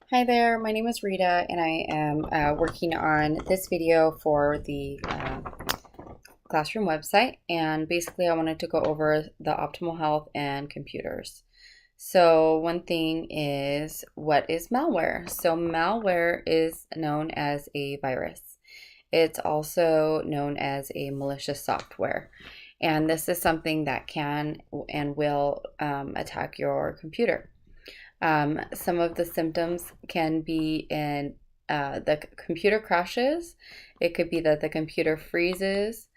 Hi there, my name is Rita and I am working on this video for the classroom website, and basically I wanted to go over the optimal health and computers. So one thing is, what is malware? So malware is known as a virus. It's also known as a malicious software. And this is something that can and will attack your computer. Some of the symptoms can be in the computer crashes. It could be that the computer freezes.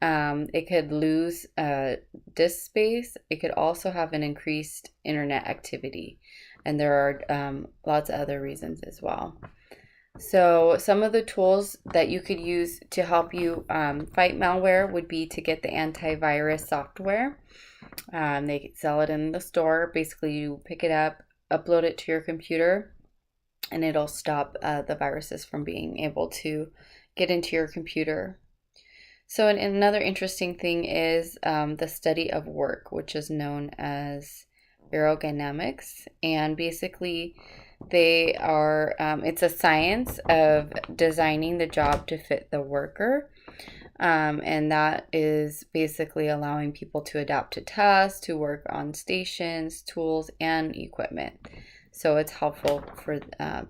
It could lose disk space. It could also have an increased internet activity. And there are lots of other reasons as well. So, some of the tools that you could use to help you fight malware would be to get the antivirus software. They sell it in the store. Basically, you pick it up, upload it to your computer, and it'll stop the viruses from being able to get into your computer. So, another interesting thing is the study of work, which is known as ergonomics. And basically, it's a science of designing the job to fit the worker. And that is basically allowing people to adapt to tasks, to work on stations, tools, and equipment. So it's helpful for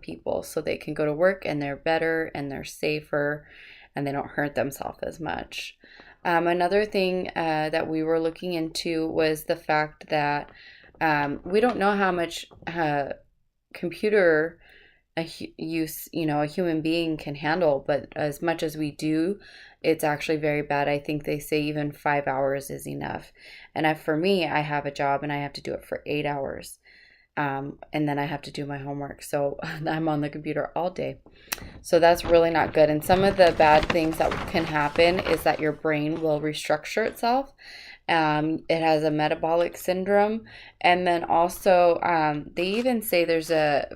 people so they can go to work and they're better and they're safer and they don't hurt themselves as much. Another thing that we were looking into was the fact that we don't know how much computer use a human being can handle, but as much as we do, it's actually very bad. I think they say even 5 hours is enough. And for me, I have a job and I have to do it for 8 hours. And then I have to do my homework. So I'm on the computer all day. So that's really not good. And some of the bad things that can happen is that your brain will restructure itself. It has a metabolic syndrome. And then also, they even say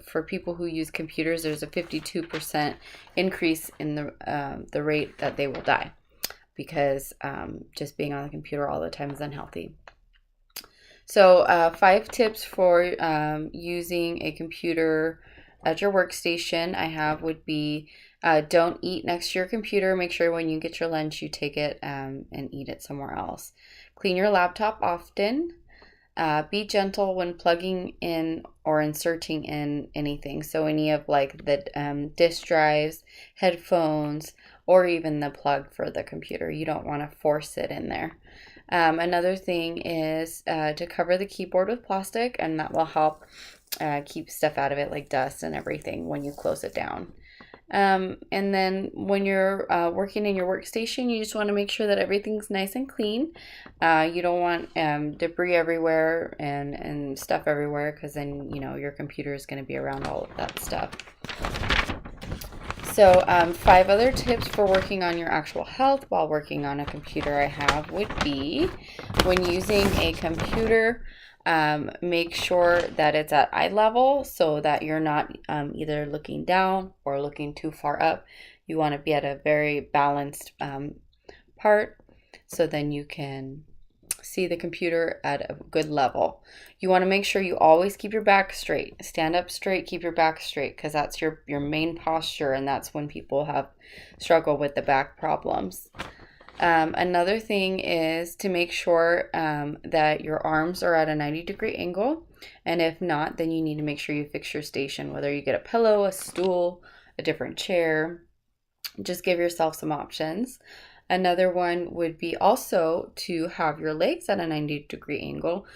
for people who use computers, there's a 52% increase in the rate that they will die because just being on the computer all the time is unhealthy. So 5 tips for using a computer at your workstation I have would be don't eat next to your computer. Make sure when you get your lunch, you take it and eat it somewhere else. Clean your laptop often. Be gentle when plugging in or inserting in anything. So any of like the disk drives, headphones, or even the plug for the computer. You don't want to force it in there. Another thing is to cover the keyboard with plastic, and that will help keep stuff out of it like dust and everything when you close it down. And then when you're working in your workstation, you just want to make sure that everything's nice and clean. You don't want debris everywhere and stuff everywhere, because then your computer is going to be around all of that stuff. So 5 other tips for working on your actual health while working on a computer I have would be, when using a computer, make sure that it's at eye level so that you're not either looking down or looking too far up. You want to be at a very balanced part, so then you can see the computer at a good level. You want to make sure you always keep your back straight. Stand up straight, keep your back straight, because that's your main posture, and that's when people have struggle with the back problems. Another thing is to make sure that your arms are at a 90-degree angle. And if not, then you need to make sure you fix your station, whether you get a pillow, a stool, a different chair. Just give yourself some options. Another one would be also to have your legs at a 90-degree angle.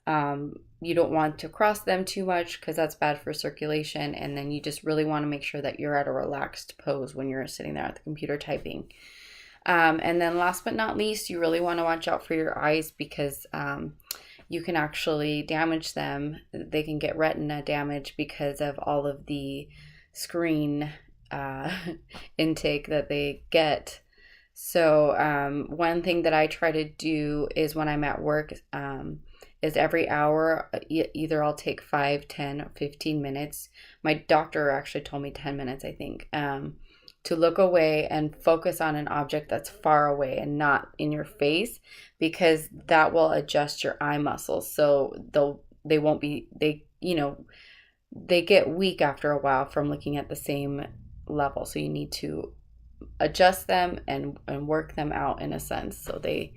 You don't want to cross them too much because that's bad for circulation. And then you just really want to make sure that you're at a relaxed pose when you're sitting there at the computer typing. And then last but not least, you really want to watch out for your eyes, because you can actually damage them. They can get retina damage because of all of the screen intake that they get. So one thing that I try to do is when I'm at work, is every hour, either I'll take 5, 10, or 15 minutes. My doctor actually told me 10 minutes, I think, to look away and focus on an object that's far away and not in your face, because that will adjust your eye muscles. So they won't be, they get weak after a while from looking at the same level. So you need to adjust them and work them out in a sense so they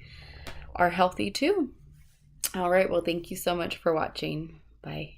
are healthy too. All right, well, thank you so much for watching. Bye.